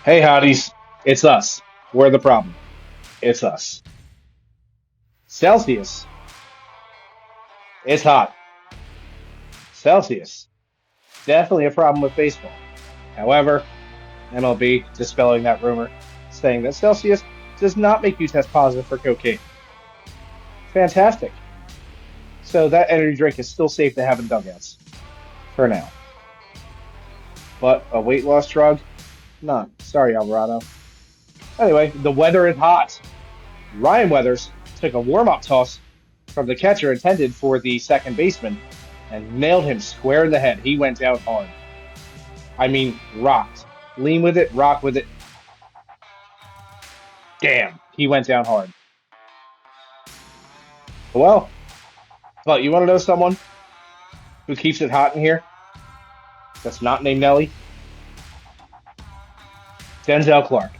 Hey, hotties. It's us. We're the problem. It's us. Celsius. It's hot. Celsius. Definitely a problem with baseball. However, MLB dispelling that rumor, saying that Celsius does not make you test positive for cocaine. Fantastic. So that energy drink is still safe to have in dugouts for now. But a weight loss drug? Nah. Sorry, Alvarado. Anyway, the weather is hot. Ryan Weathers took a warm-up toss from the catcher intended for the second baseman and nailed him square in the head. He went out hard. I mean, rocked. Lean with it, rock with it. Damn, he went down hard. Well, but you want to know someone who keeps it hot in here? That's not named Nelly. Denzel Clark.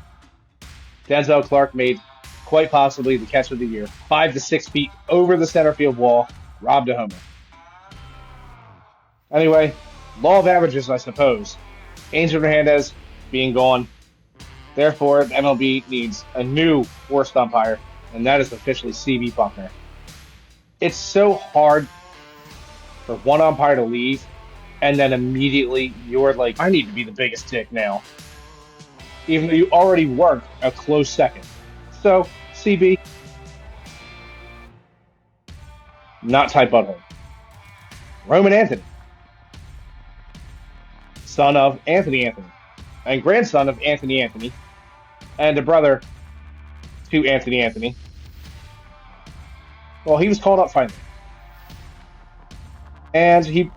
Denzel Clark made quite possibly the catch of the year. 5 to 6 feet over the center field wall, robbed a homer. Anyway, law of averages, I suppose. Angel Hernandez being gone. Therefore, the MLB needs a new worst umpire, and that is officially CB Buckner. It's so hard for one umpire to leave, and then immediately you're like, I need to be the biggest dick now. Even though you already weren't a close second. So, CB, not type butthole. Roman Anthony, son of Anthony Anthony, and grandson of Anthony Anthony, and a brother to Anthony Anthony. Well, he was called up finally. And he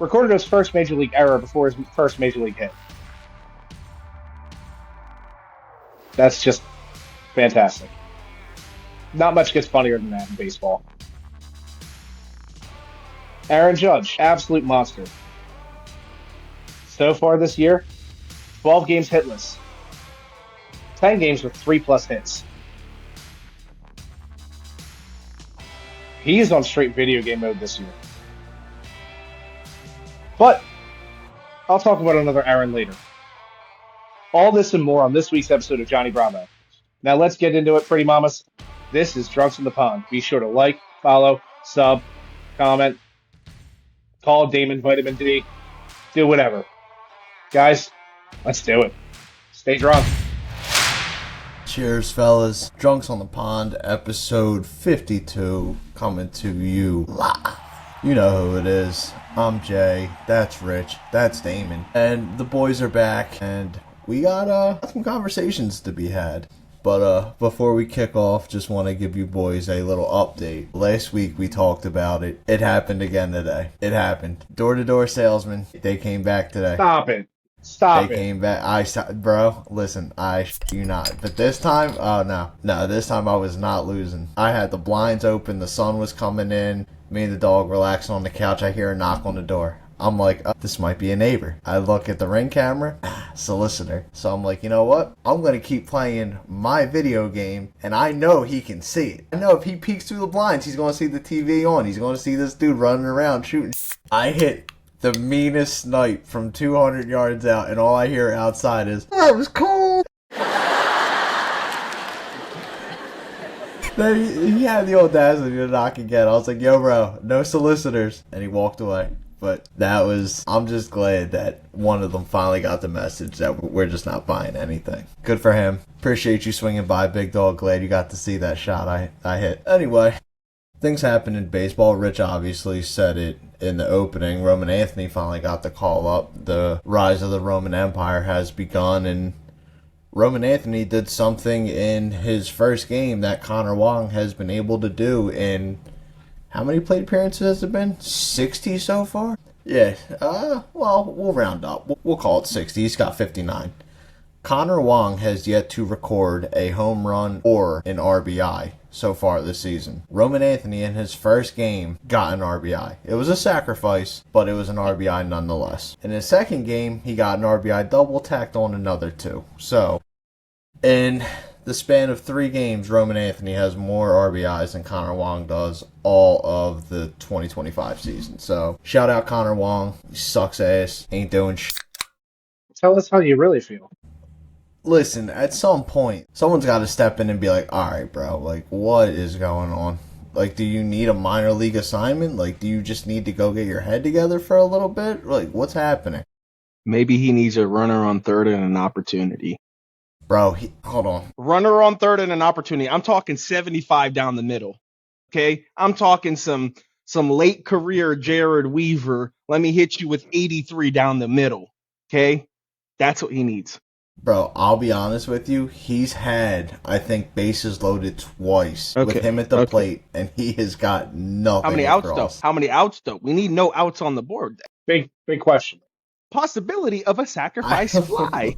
recorded his first major league error before his first major league hit. That's just fantastic. Not much gets funnier than that in baseball. Aaron Judge, absolute monster. So far this year, 12 games hitless, 10 games with 3+ hits. He is on straight video game mode this year. But I'll talk about another Aaron later. All this and more on this week's episode of Johnny Bravo. Now let's get into it, pretty mamas. This is Drunks in the Pond. Be sure to like, follow, sub, comment, call Damon Vitamin D, do whatever. Guys, let's do it. Stay drunk. Cheers, fellas. Drunks on the Pond, episode 52, coming to you live. You know who it is. I'm Jay. That's Rich. That's Damon. And the boys are back, and we got some conversations to be had. But before we kick off, just want to give you boys a little update. Last week we talked about it. It happened again today. It happened. Door-to-door salesmen, they came back today. Stop it. Stop They it. came back. Bro, listen, you not. But this time, oh no, this time I was not losing. I had the blinds open, the sun was coming in, me and the dog relaxing on the couch. I hear a knock on the door. I'm like, oh, this might be a neighbor. I look at the Ring camera, solicitor. So I'm like, you know what? I'm going to keep playing my video game, and I know he can see it. I know if he peeks through the blinds, he's going to see the TV on. He's going to see this dude running around shooting. I hit the meanest snipe from 200 yards out, and all I hear outside is, that was cold. Then he had the audacity to knock again. I was like, yo, bro, no solicitors. And he walked away. But I'm just glad that one of them finally got the message that we're just not buying anything. Good for him. Appreciate you swinging by, big dog. Glad you got to see that shot I hit. Anyway, things happen in baseball. Rich obviously said it in the opening. Roman Anthony finally got the call up. The rise of the Roman Empire has begun, and Roman Anthony did something in his first game that Connor Wong has been able to do in... How many plate appearances has it been? 60 so far? Yeah, well, we'll round up. We'll call it 60. He's got 59. Connor Wong has yet to record a home run or an RBI so far this season. Roman Anthony in his first game got an RBI. It was a sacrifice, but it was an RBI nonetheless. In his second game, he got an RBI double, tacked on another 2. So, in the span of 3 games, Roman Anthony has more RBIs than Connor Wong does all of the 2025 season. So, shout out Connor Wong. He sucks ass. Ain't doing shit. Tell us how you really feel. Listen, at some point, someone's got to step in and be like, all right, bro, like, what is going on? Like, do you need a minor league assignment? Like, do you just need to go get your head together for a little bit? Like, what's happening? Maybe he needs a runner on third and an opportunity. Bro, hold on. Runner on third and an opportunity. I'm talking 75 down the middle. Okay? I'm talking some late career Jared Weaver. Let me hit you with 83 down the middle. Okay? That's what he needs. Bro, I'll be honest with you. He's had, I think, bases loaded twice with him at the plate, and he has got nothing. How many outs, though? How many outs, though? We need no outs on the board. Big question. Possibility of a sacrifice fly.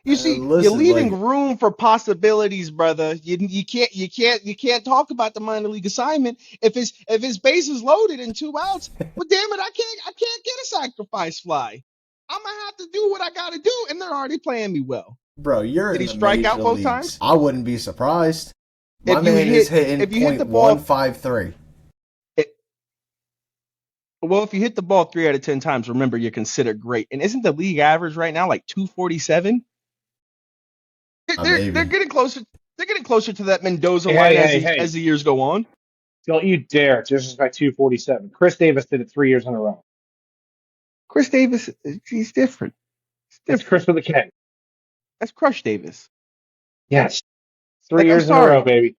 You see, listen, you're leaving room for possibilities, brother. You can't talk about the minor league assignment if his base is loaded and 2 outs. Well, damn it, I can't get a sacrifice fly. I'm gonna have to do what I gotta do, and they're already playing me well. Bro, Did he strike out both times? I wouldn't be surprised. My man is hitting .153. Well, if you hit the ball 3 out of 10 times, remember you're considered great. And isn't the league average right now like 247? They're getting closer. They're getting closer to that Mendoza line as the years go on. Don't you dare disrespect 247. Chris Davis did it 3 years in a row. Chris Davis, he's different. It's Chris with a K. That's Crush Davis. Yes. 3 years in a row, baby.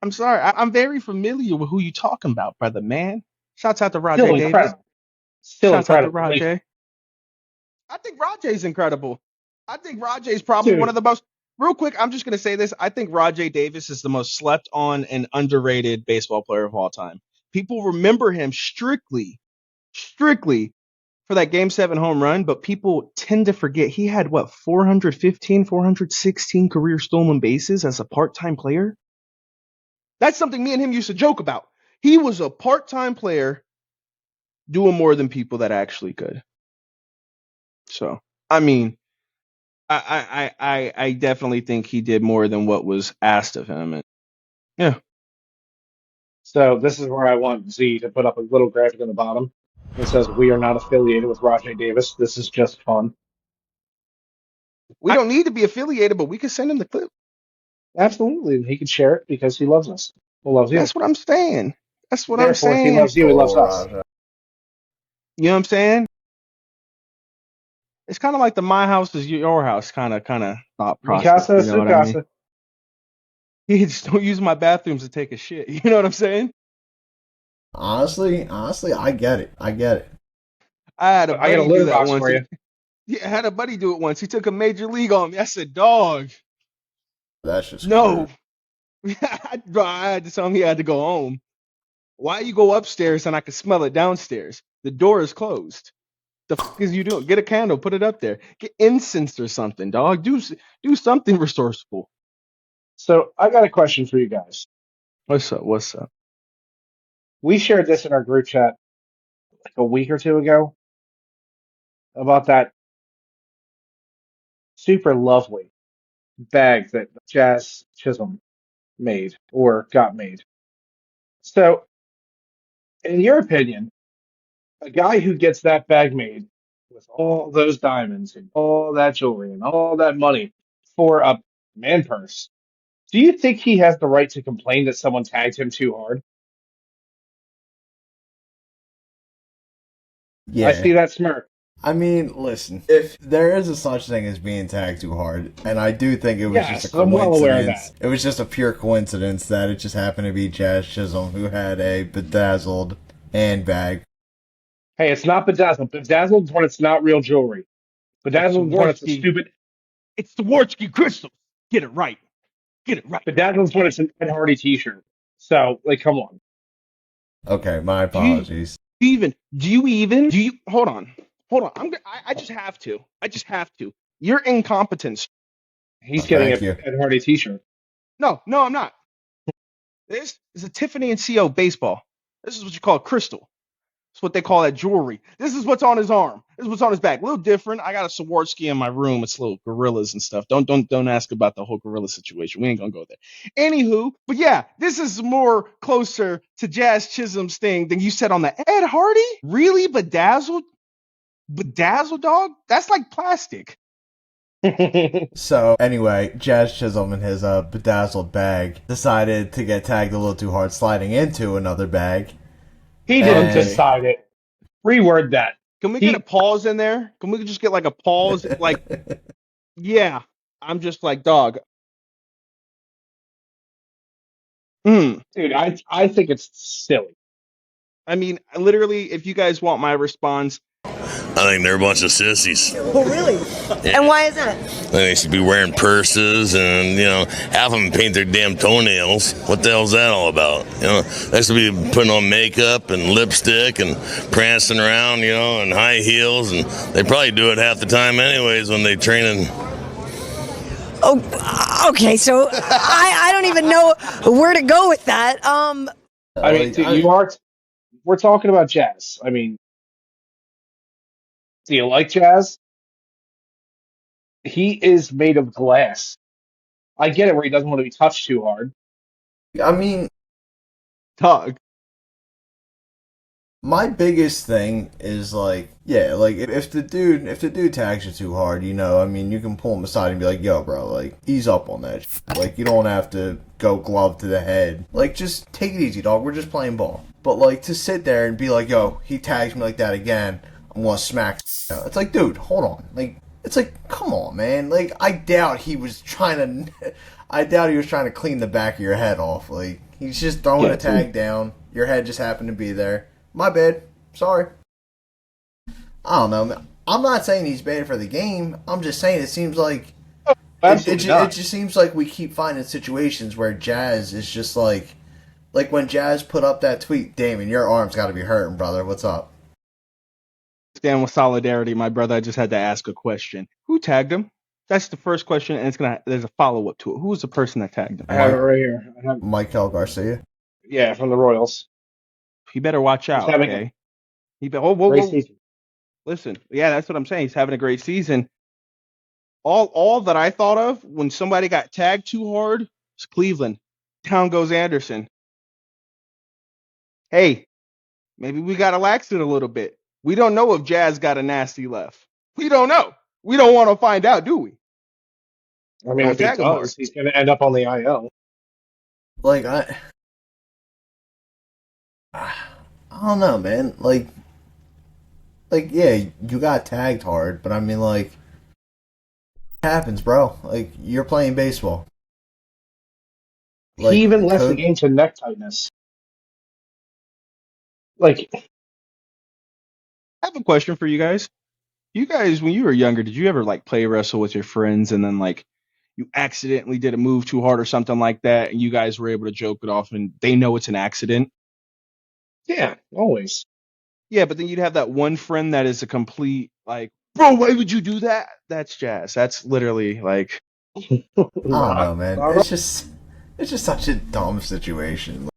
I'm sorry. I'm very familiar with who you talking about, brother, man. Shouts out to Rajay Still Davis. Incredible. Still Shouts incredible. out to Rajay. I think Rajay's incredible. I think Rajay's probably one of the most. Real quick, I'm just going to say this. I think Rajay Davis is the most slept on and underrated baseball player of all time. People remember him strictly for that Game 7 home run, but people tend to forget he had, 415, 416 career stolen bases as a part-time player? That's something me and him used to joke about. He was a part-time player doing more than people that actually could. So, I mean, I definitely think he did more than what was asked of him. And, yeah. So this is where I want Z to put up a little graphic on the bottom. It says, "We are not affiliated with Rajay Davis. This is just fun." We don't need to be affiliated, but we can send him the clip. Absolutely. He can share it because he loves us. He loves you. That's what I'm saying. That's what Therefore, I'm saying. If he loves you, he loves us. You know what I'm saying? It's kind of like the my house is your house kind of thought process. Mikasa, you know what I mean? You just don't use my bathrooms to take a shit. You know what I'm saying? Honestly, I get it. I had a buddy do that once. For you. Yeah, I had a buddy do it once. He took a major league on me. I said, "Dog, that's just no." I had to tell him he had to go home. Why you go upstairs and I can smell it downstairs? The door is closed. The fuck is you doing? Get a candle, put it up there. Get incense or something, dog. Do something resourceful. So I got a question for you guys. What's up? We shared this in our group chat like a week or two ago about that super lovely bag that Jazz Chisholm made or got made. So, in your opinion, a guy who gets that bag made with all those diamonds and all that jewelry and all that money for a man purse, do you think he has the right to complain that someone tagged him too hard? Yeah. I see that smirk. I mean, listen, if there is a such thing as being tagged too hard, and I do think it was just a coincidence. I'm well aware of that. It was just a pure coincidence that it just happened to be Jazz Chisholm who had a bedazzled handbag. Hey, it's not bedazzled. Bedazzled is when it's not real jewelry. Bedazzled is when it's a stupid. It's Swarovski crystals. Get it right. Bedazzled is when it's an Ed Hardy T-shirt. So, come on. Okay, my apologies. Do you hold on? I just have to. You're incompetent. He's getting an Ed Hardy T-shirt. No, I'm not. This is a Tiffany & Co. baseball. This is what you call crystal. That's what they call that jewelry. This is what's on his arm. This is what's on his back. A little different. I got a Swarovski in my room. It's little gorillas and stuff. Don't ask about the whole gorilla situation. We ain't gonna go there. Anywho, but yeah, this is more closer to Jazz Chisholm's thing than you said on the Ed Hardy. Really bedazzled? Bedazzled, dog? That's like plastic. So anyway, Jazz Chisholm in his bedazzled bag decided to get tagged a little too hard, sliding into another bag. He didn't And decide it. Reword that. Can we get a pause in there? Can we just get like a pause? Like, yeah. I'm just like, dog. Dude, I think it's silly. I mean, literally, if you guys want my response, I think they're a bunch of sissies. Oh, really? And why is that? They should be wearing purses and, half of them paint their damn toenails. What the hell's that all about? They should be putting on makeup and lipstick and prancing around, in high heels. And they probably do it half the time anyways when they training. Oh, okay. So I don't even know where to go with that. I mean, we're talking about Jazz. I mean, do you like Jazz? He is made of glass. I get it where he doesn't want to be touched too hard. I mean, dog. my biggest thing is like, yeah, like if the dude tags you too hard, I mean, you can pull him aside and be like, yo, bro, like ease up on that. Like, you don't have to go glove to the head. Like, just take it easy, dog. We're just playing ball. But like to sit there and be like, yo, he tags me like that again, I'm gonna smack. It's like, dude, hold on. Like, it's like, come on, man. Like, I doubt he was trying to clean the back of your head off. Like, he's just throwing a tag down. Your head just happened to be there. My bad. Sorry. I don't know. I'm not saying he's bad for the game. I'm just saying it seems like it just seems like we keep finding situations where Jazz is just like when Jazz put up that tweet, Damon, your arm's got to be hurting, brother. What's up? Stand with solidarity, my brother. I just had to ask a question. Who tagged him? That's the first question, and there's a follow up to it. Who was the person that tagged him? I have it right here. Michael Garcia. Yeah, from the Royals. He better watch out. Okay. Great season. Listen, yeah, that's what I'm saying. He's having a great season. All that I thought of when somebody got tagged too hard was Cleveland. Down goes Anderson. Hey, maybe we got to lax it a little bit. We don't know if Jazz got a nasty left. We don't know. We don't want to find out, do we? I mean, if he does, he's going to end up on the IL. Like, I don't know, man. Like, yeah, you got tagged hard, but I mean, like, it happens, bro. Like, you're playing baseball. Like, he even left the game to neck tightness. Like, I have a question for you guys. You guys, when you were younger, did you ever like play wrestle with your friends and then like you accidentally did a move too hard or something like that, and you guys were able to joke it off and they know it's an accident? Yeah, always. Yeah, but then you'd have that one friend that is a complete like, bro, why would you do that? That's Jazz. That's literally like, I don't know, man. It's just such a dumb situation.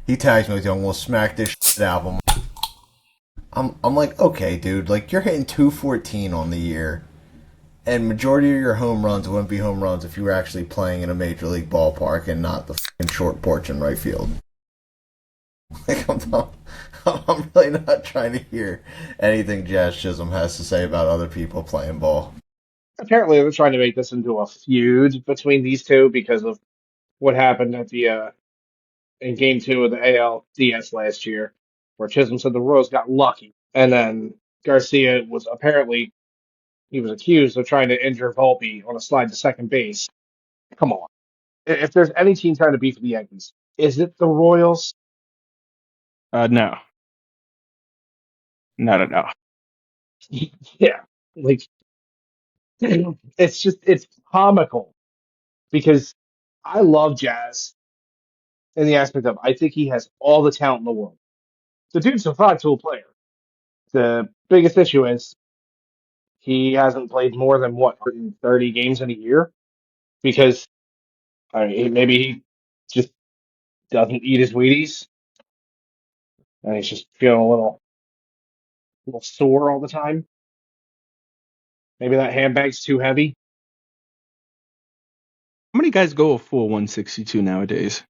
He tags me like, "I'm gonna smack this shit out of him." I'm like, okay, dude, like you're hitting 214 on the year, and majority of your home runs wouldn't be home runs if you were actually playing in a major league ballpark and not the fucking short porch in right field. Like, I'm really not trying to hear anything Jazz Chisholm has to say about other people playing ball. Apparently, they're trying to make this into a feud between these two because of what happened at the in Game 2 of the ALDS last year, where Chisholm said the Royals got lucky, and then Garcia was accused of trying to injure Volpe on a slide to second base. Come on. If there's any team trying to beat for the Yankees, is it the Royals? no. No. Yeah. Like, it's comical because I love Jazz in the aspect of I think he has all the talent in the world. The dude's a five-tool player. The biggest issue is he hasn't played more than 130 games in a year because maybe he just doesn't eat his Wheaties and he's just feeling a little sore all the time. Maybe that handbag's too heavy. How many guys go a full 162 nowadays?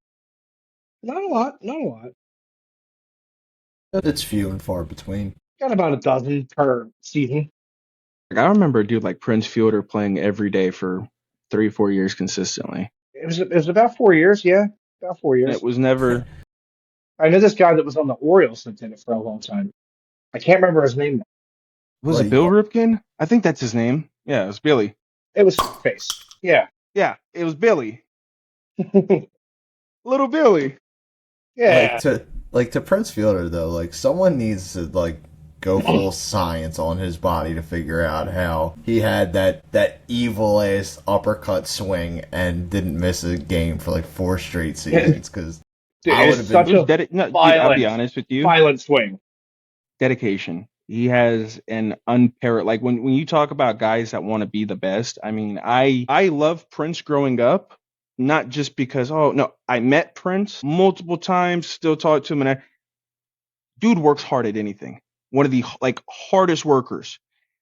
Not a lot. It's few and far between. Got about a dozen per season. Like, I remember a dude like Prince Fielder playing every day for 3 or 4 years consistently. It was about 4 years, yeah, about four And it years. was never, I know this guy that was on the Orioles that did it for a long time. I can't remember his name. was it Like, Bill Ripken? I think that's his name. Yeah, it was Billy. It was Face. Yeah. Yeah, it was Billy. Little Billy. like Yeah. to Prince Fielder though, like someone needs to like go full science on his body to figure out how he had that evil ass uppercut swing and didn't miss a game for like 4 straight seasons. Because Dude, I it's would have such been a No, dude, I'll be violent, honest with you. violent swing. Dedication. He has an unparalleled, like when you talk about guys that want to be the best, I mean, I love Prince growing up, not just because, oh no, I met Prince multiple times, still talk to him, and dude works hard at anything. One of the like hardest workers.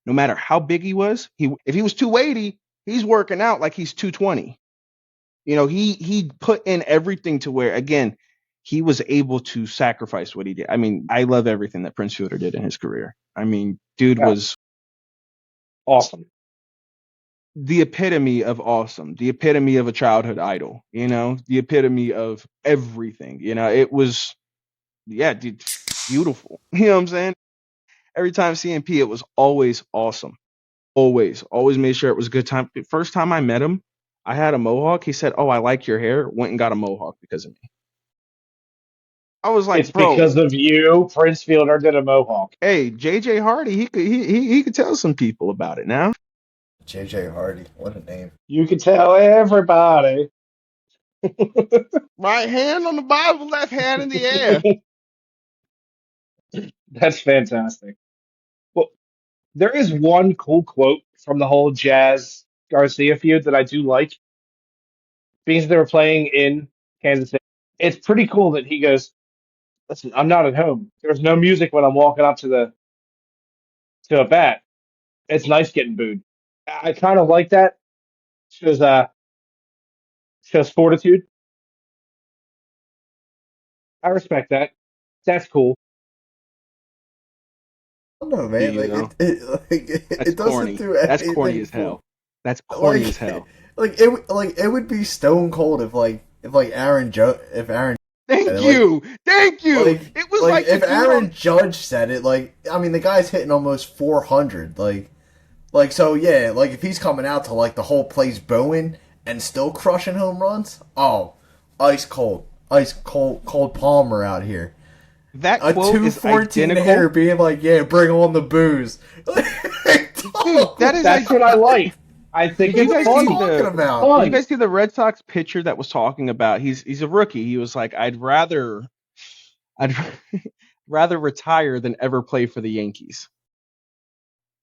No matter how big he was, if he was 280, he's working out like he's 220. He put in everything to where, again, he was able to sacrifice what he did. I mean, I love everything that Prince Fielder did in his career. I mean, dude Yeah. was Awesome. the epitome of awesome, the epitome of a childhood idol, the epitome of everything. It was, yeah, dude, beautiful. You know what I'm saying? Every time CMP, it was always awesome. Always made sure it was a good time. The first time I met him, I had a mohawk. He said, "Oh, I like your hair." Went and got a mohawk because of me. I was like, It's bro, because of you, Prince Fielder did a mohawk. hey, JJ Hardy, he could tell some people about it now. JJ Hardy. What a name. You can tell everybody. Right hand on the Bible, left hand in the air. That's fantastic. Well, there is one cool quote from the whole Jazz Garcia feud that I do like. Because they were playing in Kansas City. It's pretty cool that he goes, "Listen, I'm not at home. There's no music when I'm walking up to a bat. It's nice getting booed." I kind of like that. Shows shows fortitude. I respect that. That's cool. I don't know, man. You Like know, that's it doesn't corny. do That's anything. corny as hell. That's corny as hell. It would be stone cold if Aaron Thank you. like It was like if the dude Aaron Judge said it, I mean the guy's hitting almost 400, so yeah, like if he's coming out to like the whole place booing and still crushing home runs, oh, ice cold Palmer out here. that A quote is 214 identical. hitter being like, yeah, bring on the booze. Dude, that is That's what I like. I think Did you it's guys see fun. talking about? Did Fun. you guys see the Red Sox pitcher that was talking about? He's a rookie. He was like, I'd rather retire than ever play for the Yankees.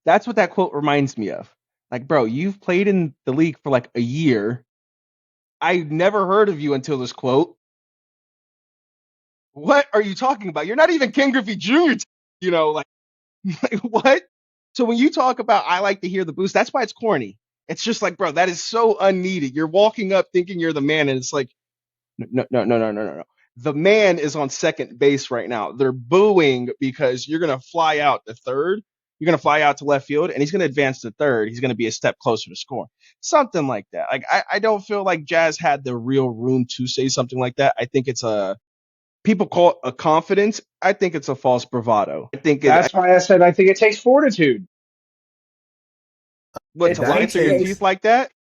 That's what that quote reminds me of. Like, bro, you've played in the league for like a year. I never heard of you until this quote. What are you talking about? You're not even Ken Griffey Jr. Like what? So when you talk about I like to hear the boost, that's why it's corny. It's just like, bro, that is so unneeded. You're walking up thinking you're the man, and it's like, no. The man is on second base right now. They're booing because you're gonna fly out to third. You're gonna fly out to left field, and he's gonna advance to third. He's gonna be a step closer to score. Something like that. Like I don't feel like Jazz had the real room to say something like that. I think it's people call it a confidence. I think it's a false bravado. That's why I said I think it takes fortitude. What, It to lie takes- through your teeth like that?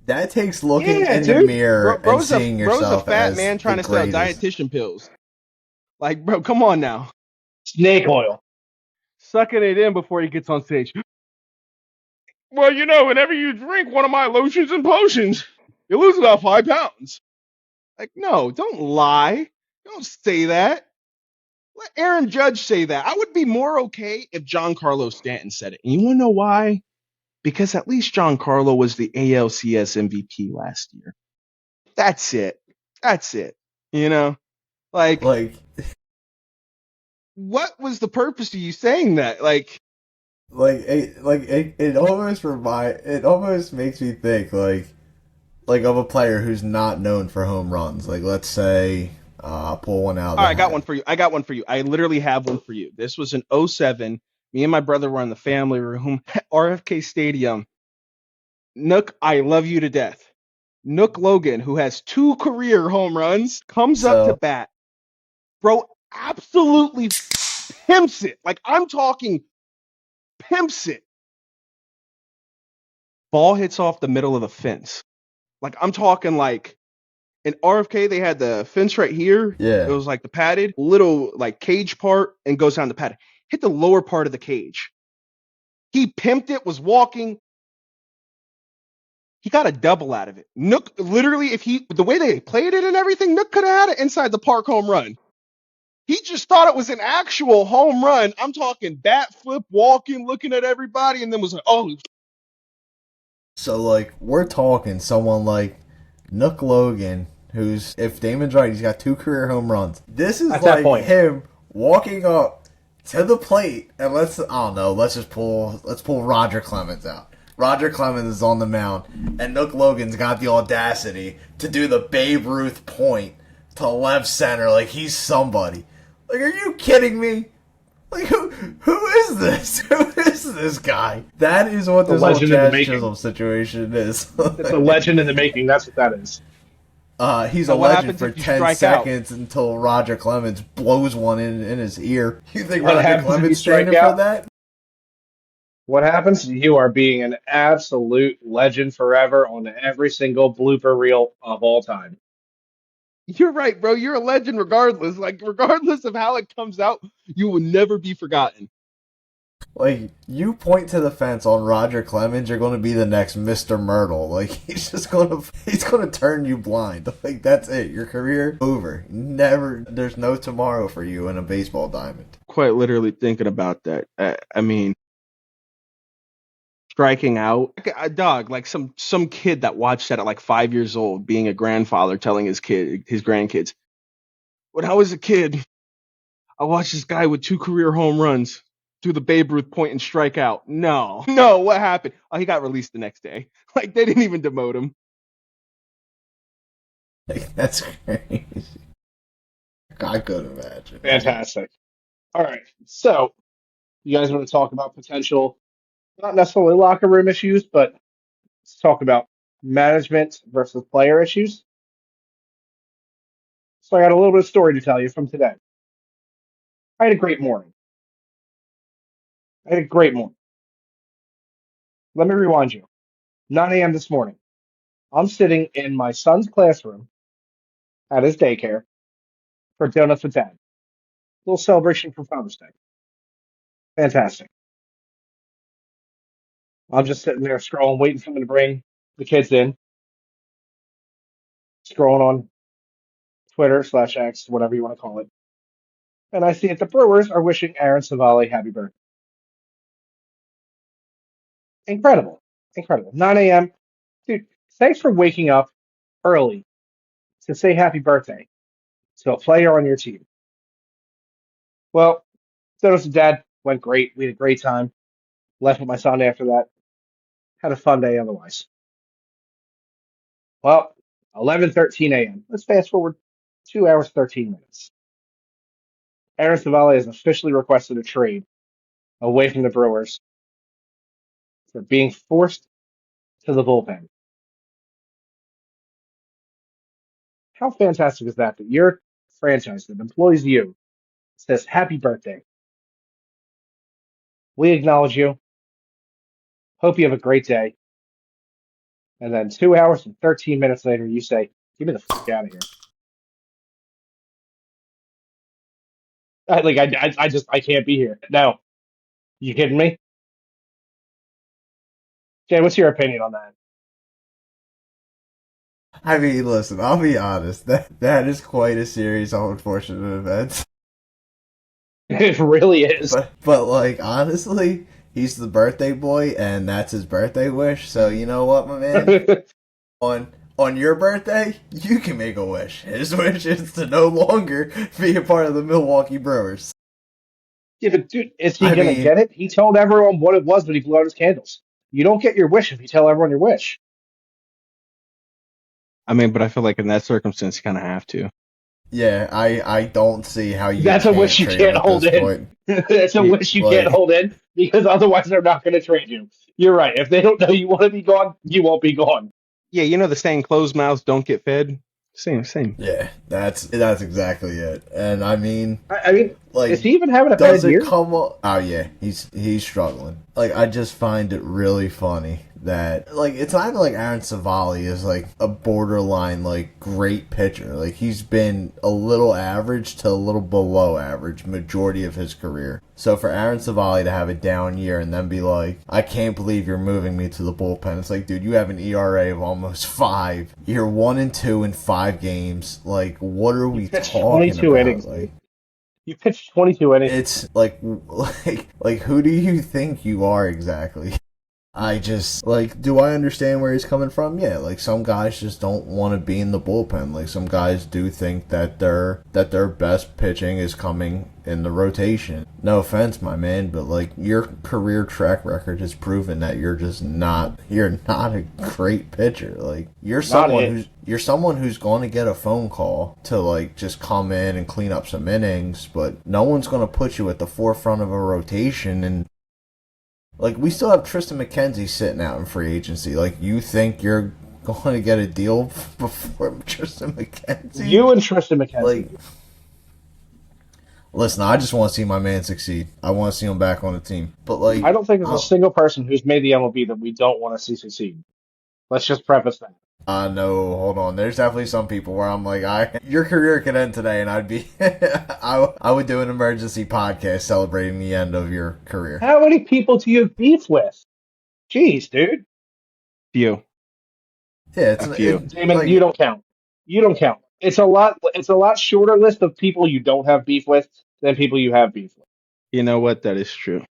That takes looking Yeah, in the dude. mirror and Bro's seeing bro's a yourself fat as man trying the to sell greatest. dietitian pills. Like, bro, come on now. Snake oil. Sucking it in before he gets on stage. Well, whenever you drink one of my lotions and potions, you lose about 5 pounds. Like, no, don't lie. Don't say that. Let Aaron Judge say that. I would be more okay if Giancarlo Stanton said it. And you want to know why? Because at least Giancarlo was the ALCS MVP last year. That's it. Like, Like what was the purpose of you saying that? it almost makes me think like of a player who's not known for home runs. Like let's say I'll pull one out. All right, I got one for you. I literally have one for you. This was in 07. Me and my brother were in the family room at RFK Stadium. Nook, I love you to death. Nook Logan, who has 2 career home runs, comes up to bat. Bro, absolutely pimps it. Like, I'm talking pimps it. Ball hits off the middle of the fence. Like, I'm talking like in RFK, they had the fence right here. Yeah. It was like the padded little like cage part and goes down the padded. Hit the lower part of the cage. He pimped it, was walking. He got a double out of it. Nook, literally, the way they played it and everything, Nook could have had it inside the park home run. He just thought it was an actual home run. I'm talking bat flip, walking, looking at everybody, and then was like, oh. So, like, we're talking someone like Nook Logan, who's, if Damon's right, he's got 2 career home runs. This is like him walking up to the plate, and let's pull Roger Clemens out. Roger Clemens is on the mound, and Nook Logan's got the audacity to do the Babe Ruth point to left center like he's somebody. Like, are you kidding me? Like, who is this? Who is this guy? That is what this whole Jazz Chisholm situation is. It's a legend in the making. That's what that is. He's a legend for 10 seconds until Roger Clemens blows one in his ear. You think Roger Clemens trained him for that? What happens? You are being an absolute legend forever on every single blooper reel of all time. You're right, bro. You're a legend regardless. Like, regardless of how it comes out, you will never be forgotten. Like, you point to the fence on Roger Clemens, you're going to be the next Mr. Myrtle. Like, he's going to turn you blind. Like, that's it. Your career, over. There's no tomorrow for you in a baseball diamond. Quite literally thinking about that. I mean, striking out, dog, like some kid that watched that at like 5 years old, being a grandfather, telling his grandkids, when I was a kid, I watched this guy with 2 career home runs do the Babe Ruth point and strike out. No, what happened? Oh, he got released the next day. Like, they didn't even demote him. Like, that's crazy. I could imagine. Fantastic. All right, so you guys want to talk about potential, not necessarily locker room issues, but let's talk about management versus player issues. So I got a little bit of story to tell you from today. I had a great morning. Let me rewind you. 9 a.m. this morning. I'm sitting in my son's classroom at his daycare for donuts with dad. Little celebration for Father's Day. Fantastic. I'm just sitting there scrolling, waiting for them to bring the kids in. Scrolling on Twitter/X, whatever you want to call it. And I see that the Brewers are wishing Aaron Savalle happy birthday. Incredible. 9 a.m. Dude, thanks for waking up early to say happy birthday to a player on your team. Well, donuts with dad went great. We had a great time. Left with my son after that. Had a fun day otherwise. Well, 11:13 a.m. Let's fast forward 2 hours, 13 minutes. Aaron Savalle has officially requested a trade away from the Brewers for being forced to the bullpen. How fantastic is that your franchise that employs you says happy birthday. We acknowledge you. Hope you have a great day. And then 2 hours and 13 minutes later, you say, get me the fuck out of here. I can't be here. No. You kidding me? Jay, what's your opinion on that? I mean, listen, I'll be honest. That is quite a series of unfortunate events. It really is. But like, honestly, he's the birthday boy, and that's his birthday wish. So you know what, my man? on your birthday, you can make a wish. His wish is to no longer be a part of the Milwaukee Brewers. Yeah, but dude, is he going to get it? He told everyone what it was when he blew out his candles. You don't get your wish if you tell everyone your wish. I mean, but I feel like in that circumstance, you kind of have to. Yeah, I don't see how you That's a can't wish you trade him can't at hold this in. point. It's a wish you can't Like, hold in because otherwise they're not going to trade you. You're right. If they don't know you want to be gone, you won't be gone. Yeah, you know the saying, "Closed mouths don't get fed." Same. yeah, that's exactly it. And I mean, I mean, is like, he even having a does bad it year? come up? Oh yeah, he's struggling. Like, I just find it really funny that, like, it's not even like Aaron Savalle is like a borderline like great pitcher. Like, he's been a little average to a little below average majority of his career. So for Aaron Savalle to have a down year and then be like, I can't believe you're moving me to the bullpen. It's like, dude, you have an ERA of almost 5. You're 1-2 in 5 games. Like, what are we pitched talking 22 about? innings. Like, You pitched 22 innings. it's like who do you think you are exactly? I just, like, do I understand where he's coming from? Yeah, like, some guys just don't want to be in the bullpen. Like, some guys do think that their best pitching is coming in the rotation. No offense, my man, but, like, your career track record has proven that you're not a great pitcher. Like, you're someone who's going to get a phone call to, like, just come in and clean up some innings, but no one's going to put you at the forefront of a rotation. And like, we still have Tristan McKenzie sitting out in free agency. Like, you think you're going to get a deal before Tristan McKenzie? You and Tristan McKenzie. Like, listen, I just want to see my man succeed. I want to see him back on the team. But, like, I don't think there's a single person who's made the MLB that we don't want to see succeed. Let's just preface that. No, hold on. There's definitely some people where I'm like, your career could end today, and I'd be, I would do an emergency podcast celebrating the end of your career. How many people do you have beef with? Jeez, dude. Few. Yeah, A few. Damon, like, you don't count. You don't count. It's a lot shorter list of people you don't have beef with than people you have beef with. You know what? That is true. It's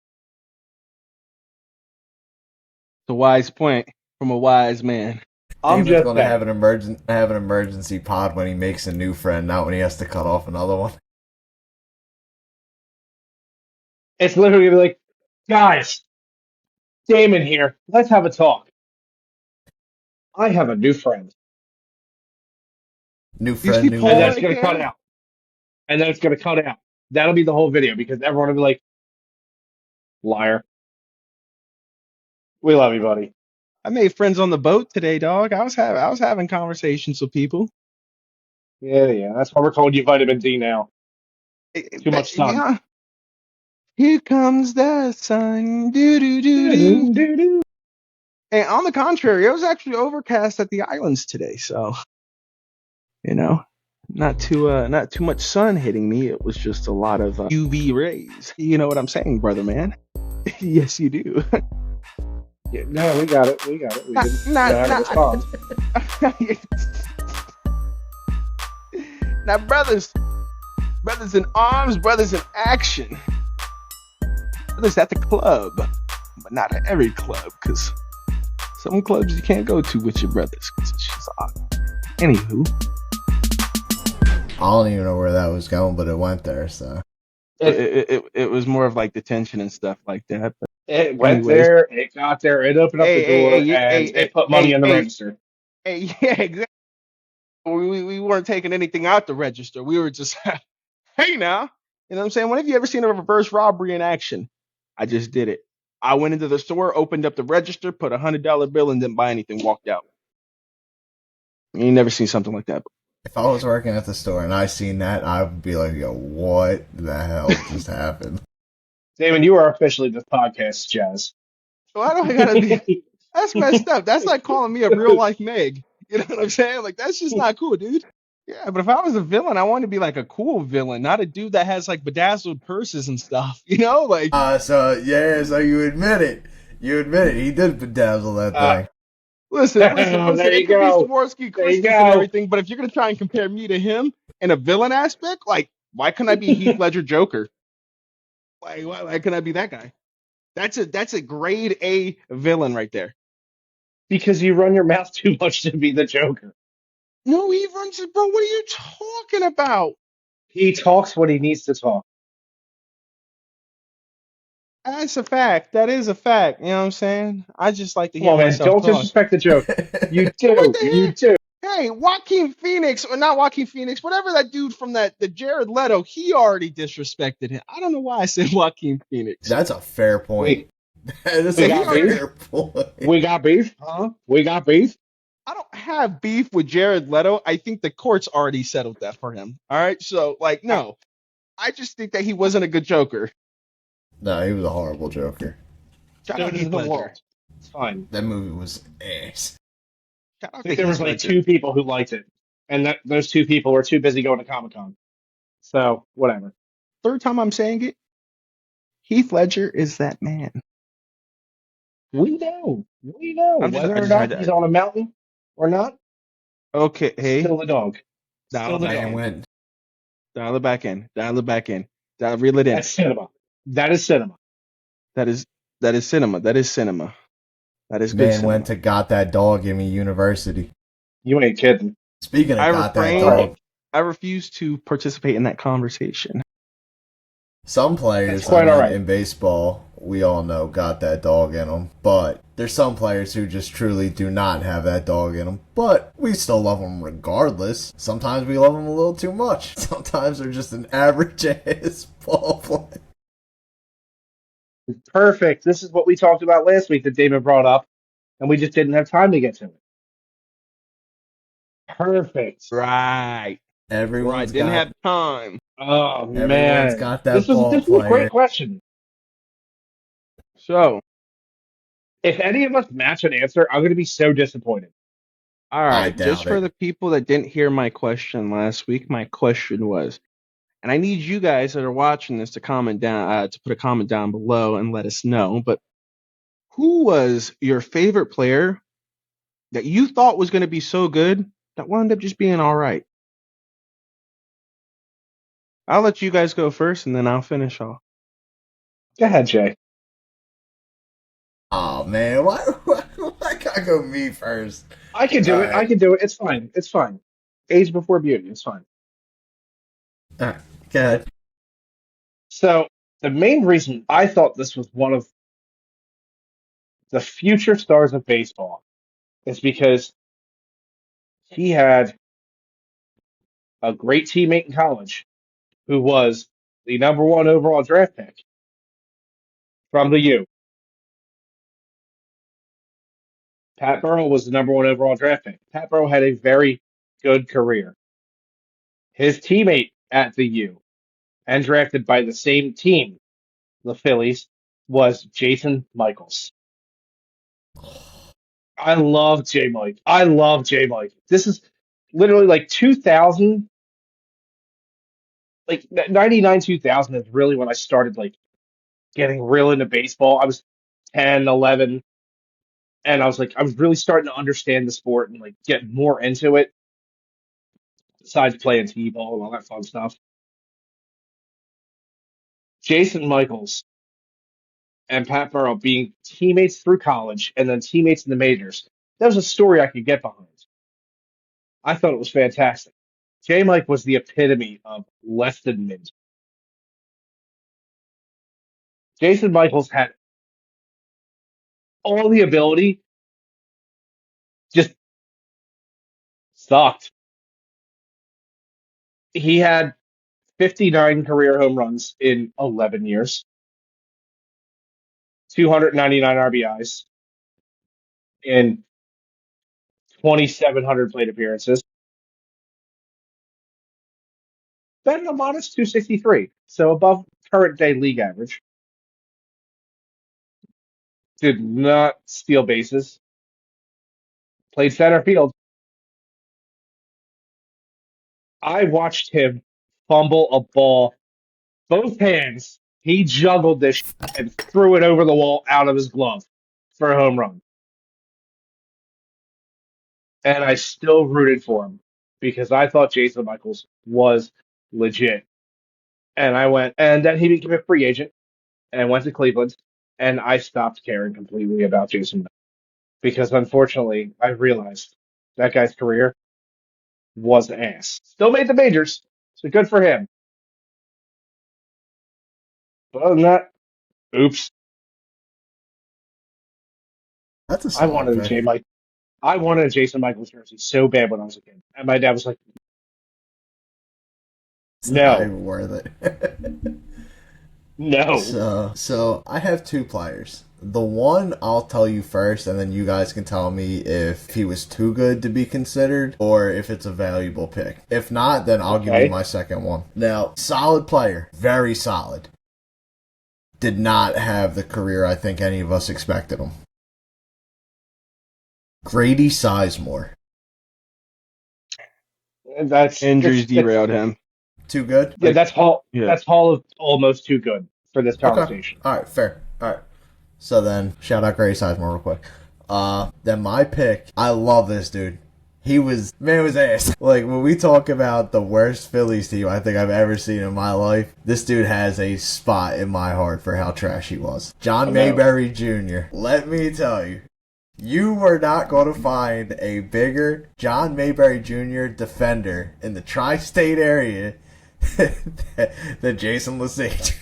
a wise point from a wise man. I'm Damon's just going to saying. have an emergency pod when he makes a new friend, not when he has to cut off another one. It's literally gonna be like, guys, Damon here. Let's have a talk. I have a new friend. New You friend, see new Paul And man. that's going to cut out. And then it's going to cut out. That'll be the whole video because everyone will be like, liar. We love you, buddy. I made friends on the boat today, dog. I was having conversations with people. Yeah. That's why we're calling you Vitamin D now. Too much sun. Yeah. Here comes the sun. Do do do do. Doo-doo. And on the contrary, it was actually overcast at the islands today, so not too much sun hitting me. It was just a lot of UV rays. You know what I'm saying, brother man? Yes, you do. Yeah, no, we got it. We didn't know how to respond. Now, brothers in arms, brothers in action, brothers at the club, but not at every club, because some clubs you can't go to with your brothers, because it's just odd. Anywho, I don't even know where that was going, but it went there, so. it was more of like detention and stuff like that. But It went anyways. there, it got there, it opened up the door, and it put money in the register. Hey, yeah, exactly. We weren't taking anything out the register. We were just, hey now, you know what I'm saying? When have you ever seen a reverse robbery in action? I just did it. I went into the store, opened up the register, put $100 bill, and didn't buy anything. Walked out. You ain't never seen something like that. If I was working at the store and I seen that, I would be like, yo, what the hell just happened? Damon, you are officially the podcast, Jazz. Why do I gotta be? That's messed up. That's like calling me a real life Meg. You know what I'm saying? Like, that's just not cool, dude. Yeah, but if I was a villain, I want to be like a cool villain, not a dude that has like bedazzled purses and stuff. You know, like. So you admit it. You admit it. He did bedazzle that thing. Listen. There It you could go. be Swarovski There you crystals go. and everything, but if you're gonna try and compare me to him in a villain aspect, like, why couldn't I be Heath Ledger Joker? Why couldn't I be that guy? That's a grade A villain right there. Because you run your mouth too much to be the Joker. No, he runs it, bro. What are you talking about? He talks what he needs to talk. That's a fact. That is a fact. You know what I'm saying? I just like to Come hear on, man. myself Don't talk. disrespect the Joker. You do. What the You heck? do. Hey, Joaquin Phoenix, or not Joaquin Phoenix, whatever that dude from the Jared Leto, he already disrespected him. I don't know why I said Joaquin Phoenix. That's a fair point. That is We a got fair point. We got beef? Huh? We got beef? I don't have beef with Jared Leto. I think the court's already settled that for him. All right. So, like, no. I just think that he wasn't a good Joker. No, he was a horrible Joker. Shout So out does Heath the Ledger. world. It's fine. That movie was ass. Shout I out think to there was Heath like Ledger. 2 people who liked it. And those 2 people were too busy going to Comic-Con. So, whatever. Third time I'm saying it. Heath Ledger is that man. We know. We know. I'm just- Whether I or just- not I- he's on a mountain or not, Okay, hey, still the dog. Dial Still it the back Man dog. in. went. Dial it back in. Dial it back in. Reel it in. That's cinema. That is cinema. That is cinema. That is cinema. That is good Man cinema. went to Got That Dog in me University. You ain't kidding. Speaking of I Got That refrain. Dog, I refuse to participate in that conversation. some players That's quite all right. in baseball, we all know got that dog in them. But there's some players who just truly do not have that dog in them. But we still love them regardless. Sometimes we love them a little too much. Sometimes they're just an average ass ball player. Perfect. This is what we talked about last week that Damon brought up, and we just didn't have time to get to it. Perfect. Right. Everyone's Didn't got have time. Oh everyone's man, got that this ball was a player. great question. So, If any of us match an answer, I'm going to be so disappointed. all right. doubt Just for it. the people that didn't hear my question last week, my question was, and I need you guys that are watching this to comment down, to put a comment down below and let us know. But who was your favorite player that you thought was going to be so good that wound up just being all right? I'll let you guys go first, and then I'll finish off. Go ahead, Jay. Oh man, why gotta go me first? I can do All it. right. I can do it. It's fine. It's fine. Age before beauty. It's fine. All right, go ahead. So the main reason I thought this was one of the future stars of baseball is because he had a great teammate in college who was the number 1 overall draft pick from the U. Pat Burrell was the number 1 overall draft pick. Pat Burrell had a very good career. His teammate at the U and drafted by the same team, the Phillies, was Jason Michaels. I love J Mike. I love J Mike. This is literally like 2000, like 99, 2000 is really when I started like getting real into baseball. I was 10, 11, and I was really starting to understand the sport and like get more into it besides playing t-ball and all that fun stuff. Jason Michaels and Pat Burrell being teammates through college and then teammates in the majors. That was a story I could get behind. I thought it was fantastic. J Mike was the epitome of less than mint. Jason Michaels had all the ability, just sucked. He had 59 career home runs in 11 years, 299 RBIs in 2,700 plate appearances, batting a modest 263, so above current day league average. Did not steal bases, played center field. I watched him fumble a ball, both hands. He juggled this and threw it over the wall out of his glove for a home run. And I still rooted for him because I thought Jason Michaels was legit. And I went, and then he became a free agent and went to Cleveland. And I stopped caring completely about Jason Michaels because unfortunately I realized that guy's career was ass. Still made the majors, so good for him. But other than that, oops. That's a I solid wanted a pick. J Mike. I wanted a Jason Michaels jersey so bad when I was a kid. And my dad was like, It's not no, even worth it. no. So I have two players. The one I'll tell you first, and then you guys can tell me if he was too good to be considered or if it's a valuable pick. If not, then I'll give you my second one. Now, solid player, very solid. Did not have the career I think any of us expected him. Grady Sizemore. That's Injuries derailed him. Too good? Yeah, that's Hall. Yeah. That's Hall of almost too good for this conversation. Okay. All right, fair. All right. So then, shout out Grady Sizemore real quick. Then my pick, I love this dude. He was ass. Like, when we talk about the worst Phillies team I think I've ever seen in my life, this dude has a spot in my heart for how trash he was. John Mayberry Jr. Let me tell you, you were not going to find a bigger John Mayberry Jr. defender in the tri-state area than Jason Lesage.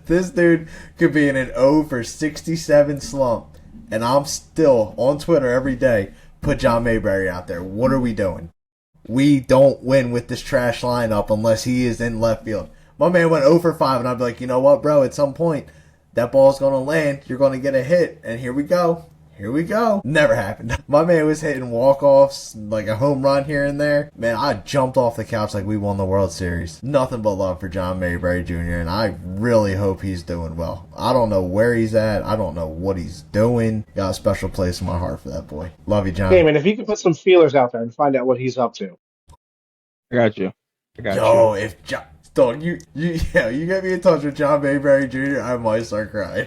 This dude could be in an 0 for 67 slump, and I'm still on Twitter every day, put John Mayberry out there. What are we doing? We don't win with this trash lineup unless he is in left field. My man went 0 for 5, and I'd be like, you know what, bro? At some point, that ball's going to land. You're going to get a hit, and here we go. Here we go. Never happened. My man was hitting walk-offs, like a home run here and there. Man, I jumped off the couch like we won the World Series. Nothing but love for John Mayberry Jr., and I really hope he's doing well. I don't know where he's at. I don't know what he's doing. Got a special place in my heart for that boy. Love you, John. Damon, if you could put some feelers out there and find out what he's up to. I got you. If John... Dog, you get me in touch with John Mayberry Jr., I might start crying.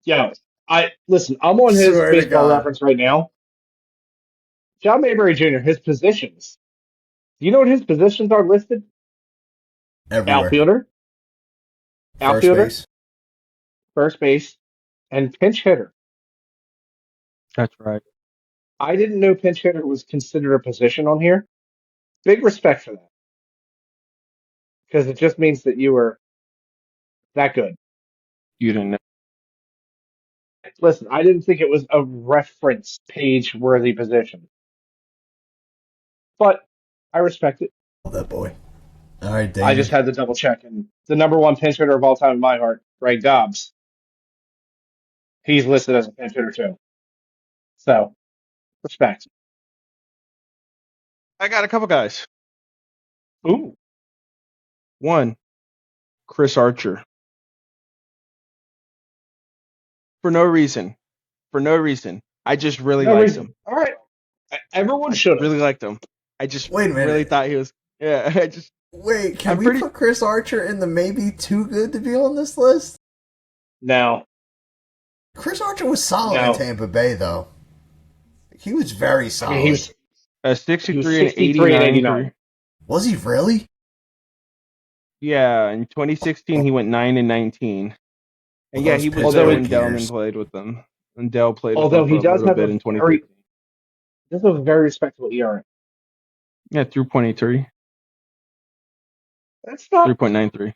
Yeah. Listen, I'm on his Swear to baseball God. reference right now. John Mayberry Jr., his positions. Do you know what his positions are listed? Everywhere. Outfielder, Base. first base, and pinch hitter. That's right. I didn't know pinch hitter was considered a position on here. Big respect for that. Because it just means that you were that good. You didn't know. Listen, I didn't think it was a reference page worthy position. But I respect it. Love that boy. All right, Damon. I just had to double check. And the number one pinch hitter of all time in my heart, Greg Dobbs, he's listed as a pinch hitter too. So, respect. I got a couple guys. Ooh. One, Chris Archer. For no reason. I just really liked him. All right. Everyone should Really liked him. I just Wait a minute. really thought he was. Yeah, Wait, can I'm we pretty- put Chris Archer in the maybe too good to be on this list? No. Chris Archer was solid No. in Tampa Bay, though. He was very solid. He was 63 and 63 and 89. 89. Was he really? Yeah, in 2016 he went 9 and 19. And Well, yeah, those he was pitch there rate when Delman years. played with them. And Dell played Although with he them for a does little have bit a in very, 2015. this is a very respectable ERA. Yeah, 3.83, That's not 3.93.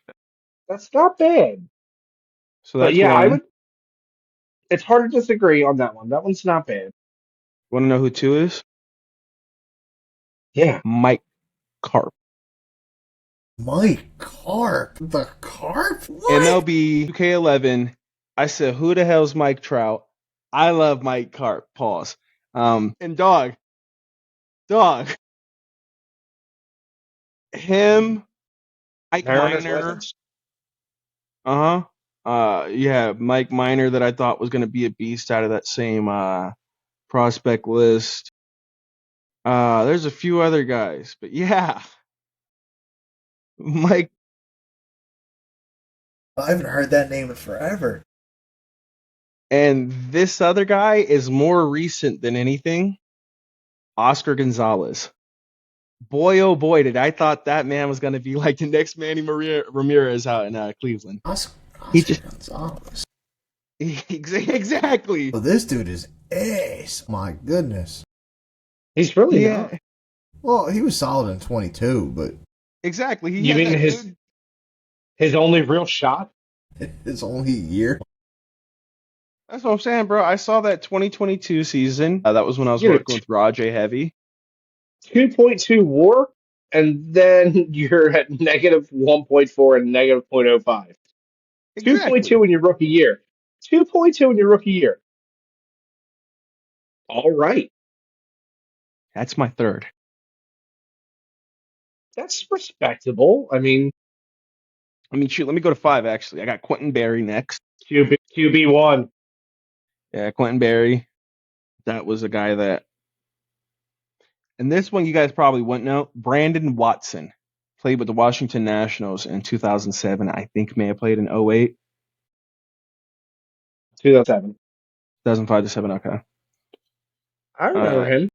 that's not bad. So But that's yeah, one. I would. It's hard to disagree on that one. That one's not bad. Want to know who two is? Yeah. Mike Carp. Mike Carp. The Carp? What? MLB 2K11. I said, who the hell's Mike Trout? I love Mike Carp. Pause. And dog. Him, Mike Mariners Minor. legends. Yeah, Mike Minor that I thought was going to be a beast out of that same prospect list. There's a few other guys, but yeah. Mike. I haven't heard that name in forever. And this other guy is more recent than anything. Oscar Gonzalez. Boy, oh boy, did I thought that man was going to be like the next Manny Ramirez out in Cleveland. Oscar He just- Gonzalez. Exactly. Well, this dude is ace. My goodness. He's really Yeah, not. Well, he was solid in 22, but exactly. He You had mean that his- good- His only real shot? it's only a year. That's what I'm saying, bro. I saw that 2022 season. That was when I was You know, working with Rajay Heavy. 2.2 WAR, and then you're at negative 1.4 and negative 0.05. 2.2 Exactly. in your rookie year. 2.2 in your rookie year. All right. That's my third. That's respectable. I mean, Shoot, let me go to 5, actually. I got Quentin Berry next. QB1. Yeah, Quentin Berry. That was a guy that. And this one you guys probably wouldn't know. Brandon Watson played with the Washington Nationals in 2007. I think may have played in 08. 2007. 2005 to 7. Okay. I remember Uh, him.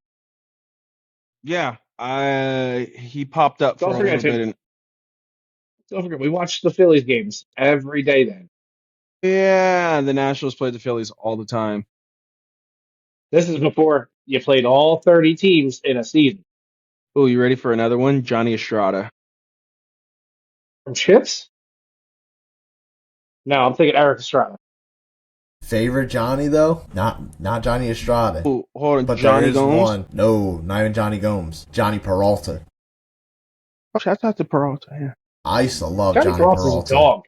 yeah. He popped up Don't for a forget, little too. bit. And Don't forget, we watched the Phillies games every day then. yeah, the Nationals played the Phillies all the time. This is before you played all 30 teams in a season. Oh, you ready for another one? Johnny Estrada. From Chips? No, I'm thinking Eric Estrada. Favorite Johnny though? Not Johnny Estrada. Oh, hold on. But Johnny there is Gomes. one. No, not even Johnny Gomes. Johnny Peralta. Oh, shout out to Peralta. Yeah. I used to love Johnny Johnny Peralta's a Peralta. dog.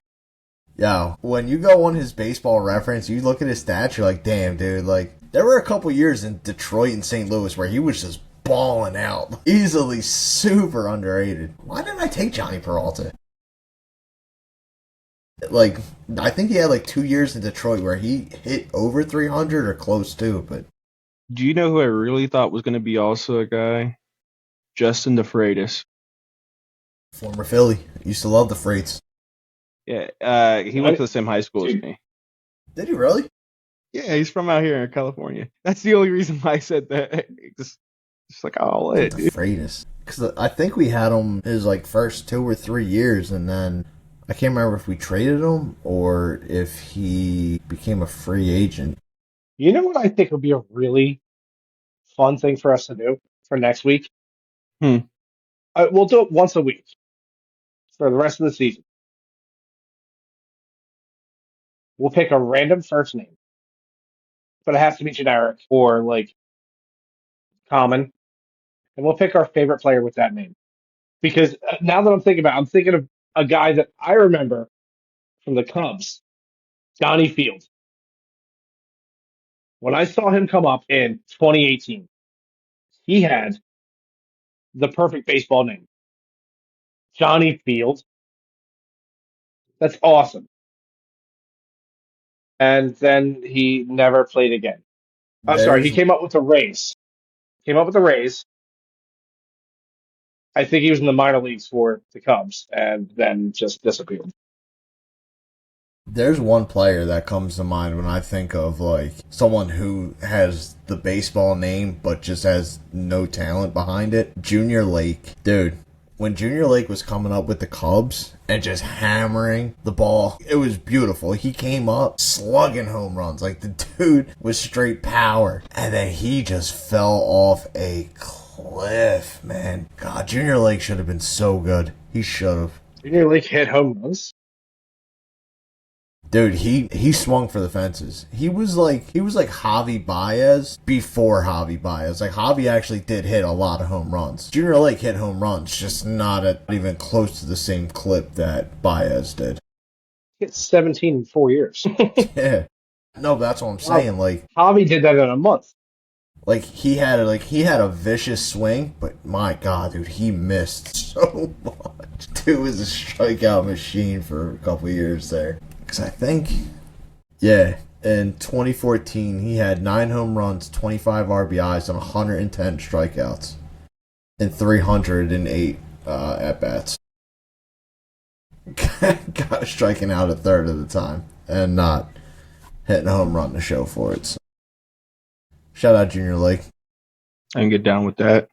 Yo, when you go on his baseball reference, you look at his stats, you're like, damn, dude. Like, there were a couple years in Detroit and St. Louis where he was just balling out. Easily super underrated. Why didn't I take Johnny Peralta? Like, I think he had like 2 years in Detroit where he hit over 300 or close to, but Do you know who I really thought was going to be also a guy? Justin DeFreitas. former Philly. Used to love the Freights. Yeah, he went to the same high school as me. Did he really? Yeah, he's from out here in California. That's the only reason why I said that. Just like, oh, The it. Freitas. Because I think we had him his like first 2 or 3 years, and then I can't remember if we traded him or if he became a free agent. You know what I think would be a really fun thing for us to do for next week? Hmm. We'll do it once a week for the rest of the season. We'll pick a random first name, but it has to be generic or like common, and we'll pick our favorite player with that name. Because now that I'm thinking about it, I'm thinking of a guy that I remember from the Cubs, Donnie Field. When I saw him come up in 2018, he had the perfect baseball name, Johnny Field. That's awesome. And then he never played again. I'm sorry, he There's came up with the Rays. Came up with the Rays. I think he was in the minor leagues for the Cubs and then just disappeared. there's one player that comes to mind when I think of like someone who has the baseball name but just has no talent behind it. Junior Lake. Dude, when Junior Lake was coming up with the Cubs and just hammering the ball, it was beautiful. He came up slugging home runs. Like the dude was straight power. And then he just fell off a cliff, man. God, Junior Lake should have been so good. He should have. Junior Lake hit home runs. Dude, he swung for the fences. He was like Javi Baez before Javi Baez. Like Javi actually did hit a lot of home runs. Junior Lake hit home runs, just not at even close to the same clip that Baez did. He hit 17 in 4 years. Yeah. No, but that's what I'm saying. Like Javi did that in a month. he had a vicious swing, but my God, dude, he missed so much. Dude was a strikeout machine for a couple years there. Because I think, yeah, in 2014, he had 9 home runs, 25 RBIs, and 110 strikeouts, and 308 at-bats. Got striking out a third of the time, and not hitting a home run to show for it. So, shout out Junior Lake. I can get down with that.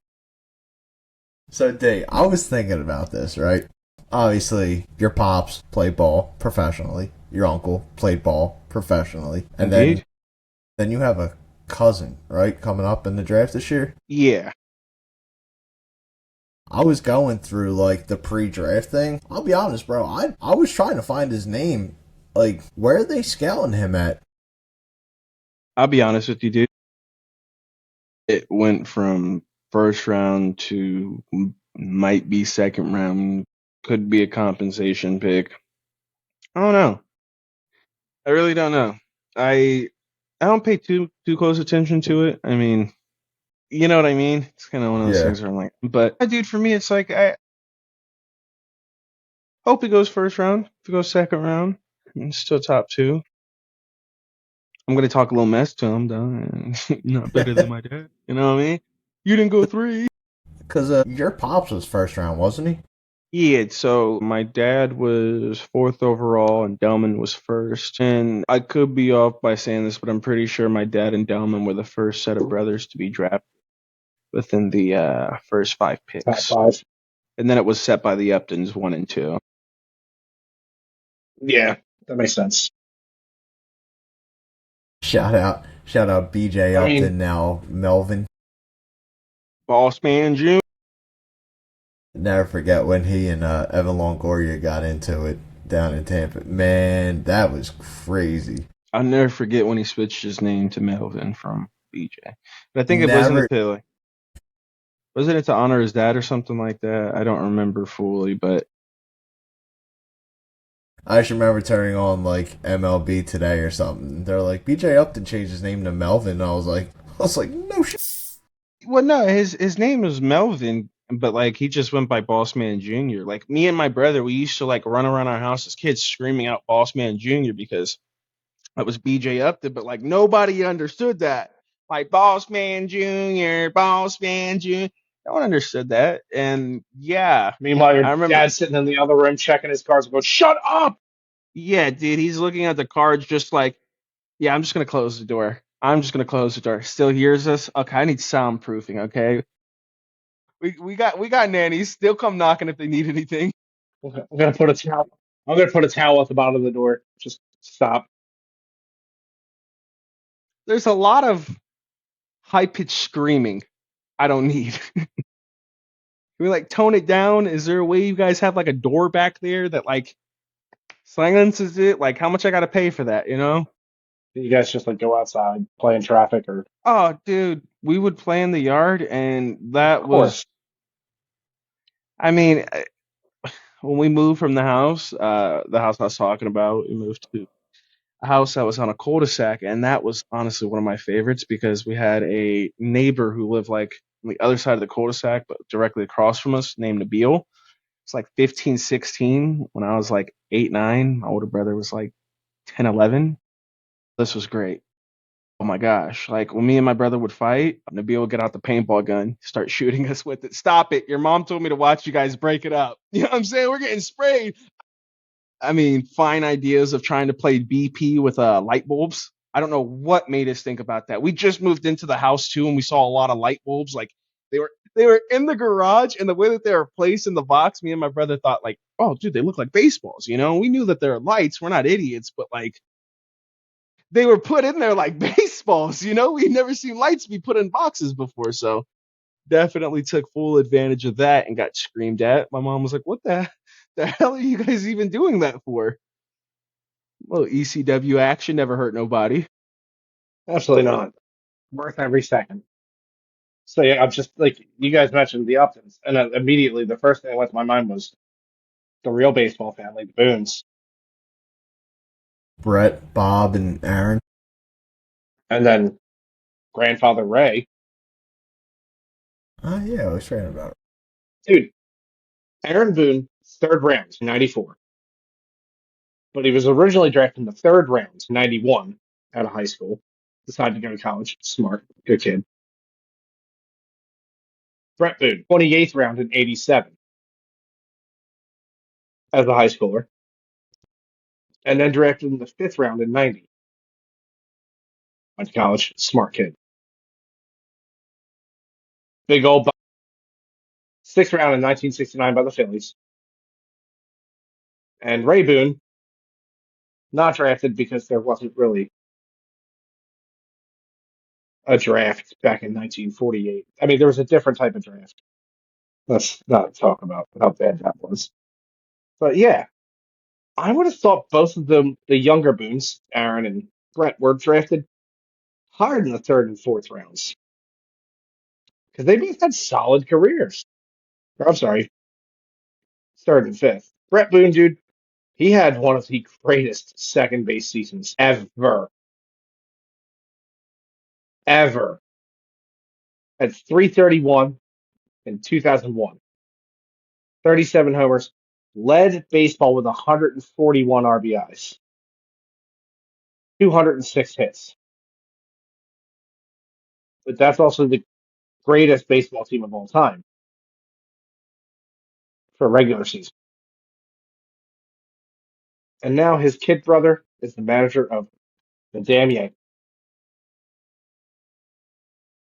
So, Dave, I was thinking about this, right? Obviously, your pops played ball professionally. Your uncle played ball professionally. And Indeed. then you have a cousin, right, coming up in the draft this year? Yeah. I was going through, like, the pre-draft thing. I'll be honest, bro. I was trying to find his name. Like, where are they scouting him at? I'll be honest with you, dude. It went from first round to might be second round, could be a compensation pick. I don't know. I really don't know. I I don't pay too close attention to it. I mean, you know what I mean? It's kind of one of those Yeah. things where I'm like, but dude, for me, it's like I hope it goes first round. If it goes second round, it's still top two. I'm gonna talk a little mess to him, though. And not better than my dad. You know what I mean? You didn't go three. Because your pops was first round, wasn't he? Yeah, so my dad was fourth overall and Damon was first. And I could be off by saying this, but I'm pretty sure my dad and Damon were the first set of brothers to be drafted within the first five Top picks. five. And then it was set by the Uptons 1 and 2. Yeah, that makes sense. Shout out BJ I Upton, mean, now Melvin. Boss Man Jr. Never forget when he and Evan Longoria got into it down in Tampa. Man, that was crazy. I'll never forget when he switched his name to Melvin from BJ. But I think it Never. wasn't it to honor his dad or something like that? I don't remember fully, but I just remember turning on like MLB Today or something. They're like, BJ Upton changed his name to Melvin. And I was like, no shit. well, no, his name was Melvin, but like he just went by Boss Man Jr. Like me and my brother, we used to like run around our house as kids screaming out Boss Man Jr. because that was BJ Upton, but like nobody understood that. Like Boss Man Jr., Boss Man Jr. No one understood that. And yeah, meanwhile, I your remember, dad's sitting in the other room checking his cards and going, "Shut up!" yeah, dude, he's looking at the cards just like, yeah, I'm just gonna close the door. I'm just gonna close the door. Still hears us. Okay, I need soundproofing, okay? We got nannies. They'll come knocking if they need anything. I'm gonna put a towel. I'm gonna put a towel at the bottom of the door. Just stop. There's a lot of high pitched screaming I don't need. Can we like tone it down? Is there a way you guys have like a door back there that like silences it? Like how much I gotta pay for that, you know? You guys just like go outside, play in traffic, or Oh, dude, we would play in the yard, and that of was, course. I mean, when we moved from the house I was talking about, we moved to a house that was on a cul-de-sac, and that was honestly one of my favorites because we had a neighbor who lived like on the other side of the cul-de-sac, but directly across from us, named Nabil. It's like 15, 16 when I was like 8, 9. My older brother was like 10, 11. This was great. Oh my gosh. Like when me and my brother would fight, Nabil would get out the paintball gun, start shooting us with it. Stop it. Your mom told me to watch you guys break it up. You know what I'm saying? We're getting sprayed. I mean, fine ideas of trying to play BP with light bulbs. I don't know what made us think about that. We just moved into the house too, and we saw a lot of light bulbs. Like they were in the garage, and the way that they were placed in the box, me and my brother thought like, oh, dude, they look like baseballs. You know, we knew that they're lights. We're not idiots, but like they were put in there like baseballs. You know, we'd never seen lights be put in boxes before, so definitely took full advantage of that and got screamed at. My mom was like, "What the hell are you guys even doing that for?" Well, ECW action never hurt nobody. Absolutely not. Worth every second. So yeah, I'm just like you guys mentioned the Uptons, and immediately the first thing that went to my mind was the real baseball family, the Boones, Brett, Bob, and Aaron. and then grandfather Ray. Oh, yeah, I was reading about it. Dude, Aaron Boone, third round, '94, but he was originally drafted in the third round, '91, out of high school. Decided to go to college. Smart, good kid. Brett Boone, 28th round in '87 as a high schooler, and then drafted in the fifth round in '90. Went to college. Smart kid. Big old sixth round in 1969 by the Phillies. And Ray Boone, not drafted because there wasn't really a draft back in 1948. I mean, there was a different type of draft. Let's not talk about how bad that was. But yeah, I would have thought both of them, the younger Boones, Aaron and Brett, were drafted hard in the third and fourth rounds because they both had solid careers. Or, I'm sorry, third and fifth. Brett Boone, dude, he had one of the greatest second base seasons ever. Ever. At 331 in 2001. 37 homers. Led baseball with 141 RBIs. 206 hits. But that's also the greatest baseball team of all time for a regular season. And now his kid brother is the manager of the damn Yankees.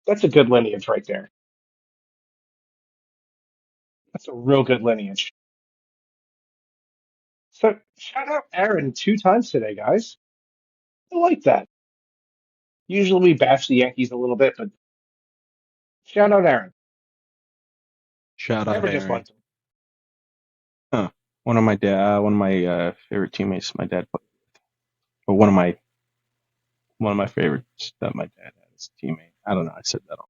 That's a good lineage right there. That's a real good lineage. So shout out Aaron 2 times today, guys. I like that. Usually we bash the Yankees a little bit, but shout out Aaron. Shout out Never just Aaron. liked him. Huh. One of my favorite teammates. My dad, but one of my favorites that my dad had as a teammate. I don't know. I said that all.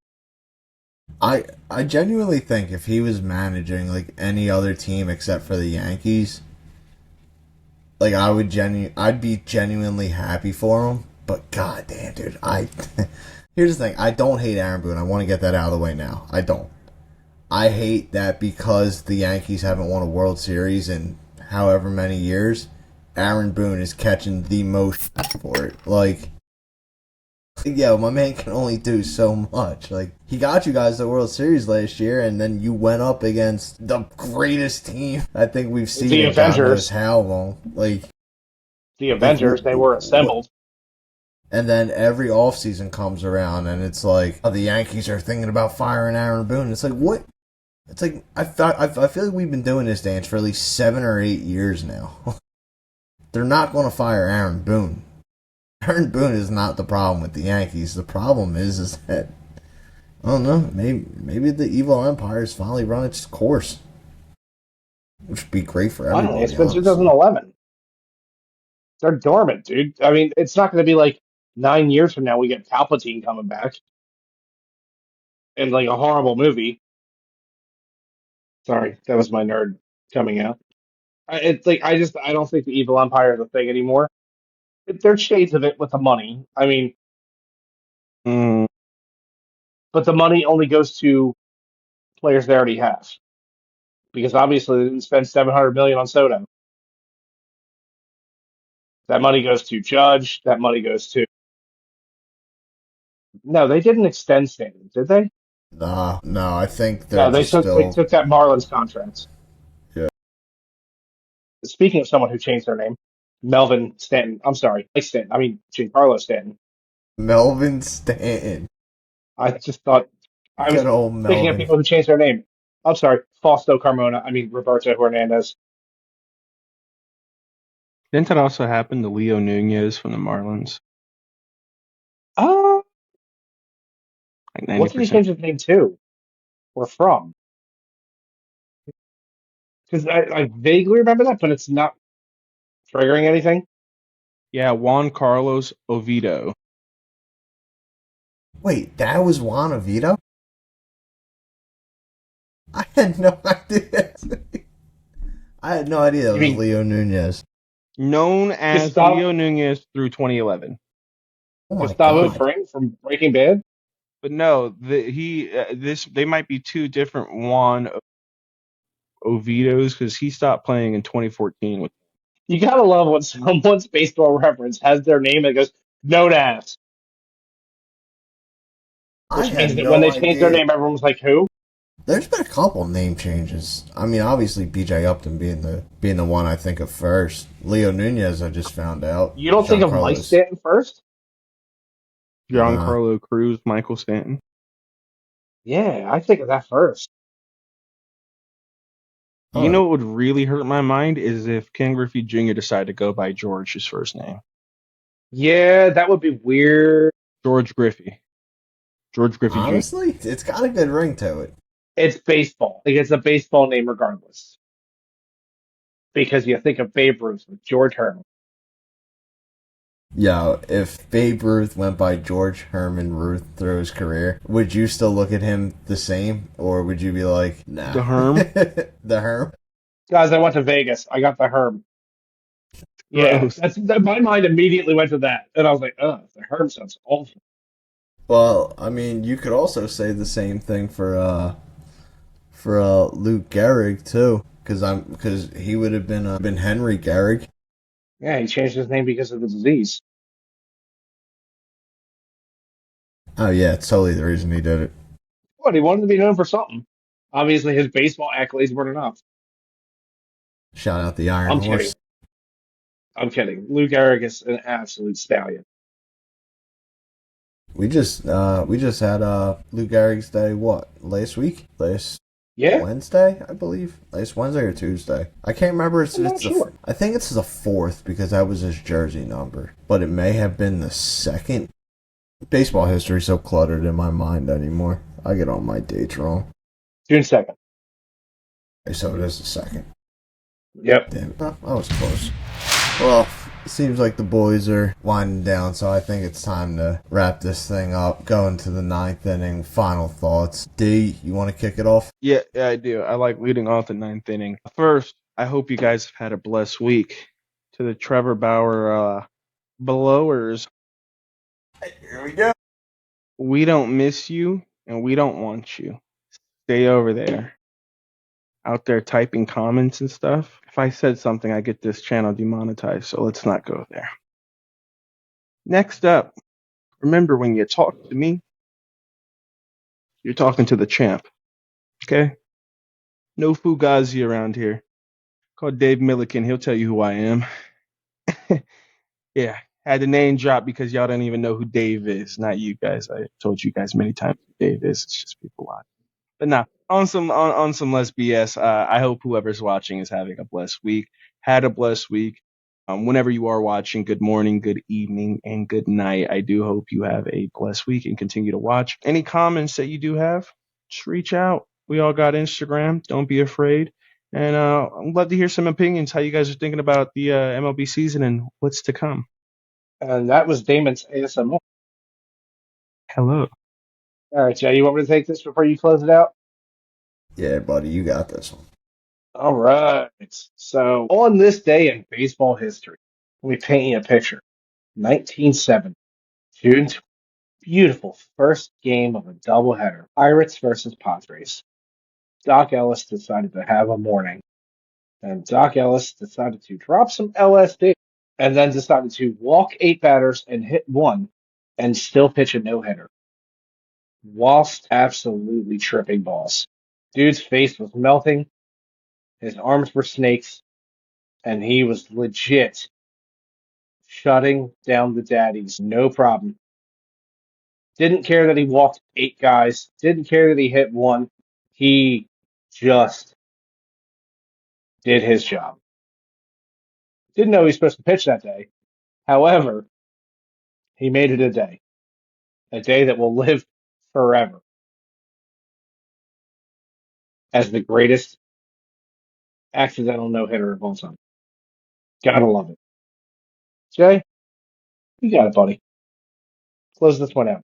I genuinely think if he was managing like any other team except for the Yankees, like I'd be genuinely happy for him. But goddamn, dude, here's the thing: I don't hate Aaron Boone. I want to get that out of the way now. I don't. I hate that because the Yankees haven't won a World Series in however many years, Aaron Boone is catching the most for it. Like, yo, my man can only do so much. Like, he got you guys the World Series last year, and then you went up against the greatest team I think we've seen The in God knows Avengers. how long. Like, The Avengers, they were assembled. and then every offseason comes around, and it's like, oh, the Yankees are thinking about firing Aaron Boone. It's like, what? It's like, I feel like we've been doing this dance for at least 7 or 8 years now. They're not going to fire Aaron Boone. Aaron Boone is not the problem with the Yankees. The problem is that, I don't know, maybe the evil empire has finally run its course. Which would be great for everybody. Finally, it's been 2011. They're dormant, dude. I mean, it's not going to be like 9 years from now we get Palpatine coming back in like a horrible movie. Sorry, that was my nerd coming out. It's like I don't think the evil empire is a thing anymore. There's shades of it with the money. I mean, but the money only goes to players they already have because obviously they didn't spend 700 million on Soto. That money goes to Judge. That money goes to no, they didn't extend Stanton, did they? No, I think they're No, just they still. took that Marlins contract. Yeah. Speaking of someone who changed their name, Melvin Stanton. I'm sorry, Mike Stanton. I mean Giancarlo Stanton. Melvin Stanton. I just thought I was Good old thinking of Melvin. people who changed their name. I'm sorry, Fausto Carmona. I mean Roberto Hernandez. Didn't that also happen to Leo Nunez from the Marlins? Oh, Like what did he 90%. change his name to or from? Because I vaguely remember that, but it's not triggering anything. Yeah, Juan Carlos Oviedo. Wait, that was Juan Oviedo? I had no idea. I had no idea that You was mean Leo Nunez. Known as Gustavo, Leo Nunez through 2011. Oh my Gustavo god. Fring from Breaking Bad? But no, they might be two different Juan Oviedos because he stopped playing in 2014 with. You gotta love when someone's baseball reference has their name and it goes known as, I which means had that when no they changed their idea. name, everyone was like, "Who?" There's been a couple name changes. I mean, obviously BJ Upton being the one I think of first. Leo Nunez, I just found out. You don't think of Mike Giancarlo's. Stanton first? Giancarlo Cruz, Michael Stanton. Yeah, I think of that first. You know what would really hurt my mind is if Ken Griffey Jr. decided to go by George, his first name. Yeah, that would be weird. George Griffey. George Griffey Jr. Honestly, it's got a good ring to it. It's baseball. Like it's a baseball name regardless. Because you think of Babe Ruth with George Herman. Yo, if Babe Ruth went by George Herman Ruth through his career, would you still look at him the same? Or would you be like, nah. The Herm? The Herm? Guys, I went to Vegas. I got the Herm. Yeah, Gross. my mind immediately went to that. And I was like, oh, the Herm sounds awful. Well, I mean, you could also say the same thing for Luke Gehrig too, because he would have been Henry Gehrig. Yeah, he changed his name because of the disease. Oh yeah, it's totally the reason he did it. What, he wanted to be known for something. Obviously, his baseball accolades weren't enough. Shout out the Iron I'm Horse. kidding. I'm kidding. Luke Gehrig is an absolute stallion. We just had Luke Gehrig's day. What, last week? Yeah. Wednesday, I believe. Last Wednesday or Tuesday. I can't remember. I'm not sure. I think it's the 4th because that was his jersey number. But it may have been the 2nd. Baseball history's so cluttered in my mind anymore. I get all my dates wrong. June 2nd. Okay, so it is the 2nd. Yep. Damn, I was close. Well, it seems like the boys are winding down, so I think it's time to wrap this thing up. Going to the 9th inning. Final thoughts. D, you want to kick it off? Yeah, I do. I like leading off the 9th inning. First, I hope you guys have had a blessed week. To the Trevor Bauer blowers, Here we go. we don't miss you and we don't want you. Stay over there. Out there typing comments and stuff. If I said something, I get this channel demonetized, so let's not go there. Next up, remember when you talk to me, you're talking to the champ. Okay? No Fugazi around here. Call Dave Milliken, he'll tell you who I am. Yeah, had the name drop because y'all don't even know who Dave is. Not you guys. I told you guys many times who Dave is. It's just people watching. But nah, on some less BS. I hope whoever's watching is having a blessed week. Had a blessed week. Whenever you are watching, good morning, good evening, and good night. I do hope you have a blessed week and continue to watch. Any comments that you do have, just reach out. We all got Instagram. Don't be afraid. And I'd love to hear some opinions, how you guys are thinking about the MLB season and what's to come. And that was Damon's ASMR. Hello. All right, Jay, you want me to take this before you close it out? Yeah, buddy, you got this one. All right. So, on this day in baseball history, let me paint you a picture. 1970, June, beautiful first game of a doubleheader. Pirates versus Padres. Doc Ellis decided to have a morning. And Doc Ellis decided to drop some LSD and then decided to walk 8 batters and hit 1 and still pitch a no-hitter whilst absolutely tripping balls. Dude's face was melting, his arms were snakes, and he was legit shutting down the daddies. No problem. Didn't care that he walked 8 guys, didn't care that he hit 1. He just did his job. Didn't know he was supposed to pitch that day. However, he made it a day that will live forever as the greatest accidental no-hitter of all time. Gotta love it. Jay, you got it, buddy. Close this one out.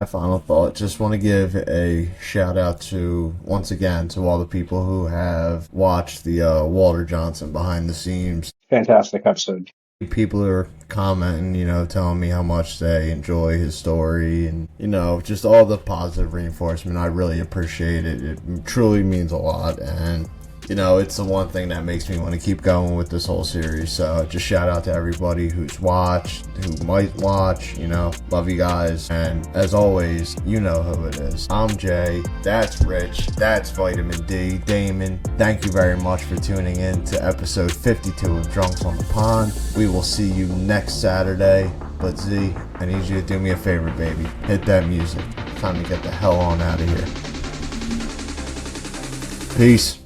My final thought, just want to give a shout out to, once again, to all the people who have watched the Walter Johnson behind the scenes. Fantastic episode. People are commenting, telling me how much they enjoy his story and, just all the positive reinforcement. I really appreciate it. It truly means a lot. And, it's the one thing that makes me want to keep going with this whole series. So just shout out to everybody who's watched, who might watch, love you guys. And as always, you know who it is. I'm Jay. That's Rich. That's Vitamin D. Damon. Thank you very much for tuning in to episode 52 of Drunks on the Pond. We will see you next Saturday. But Z, I need you to do me a favor, baby. Hit that music. Time to get the hell on out of here. Peace.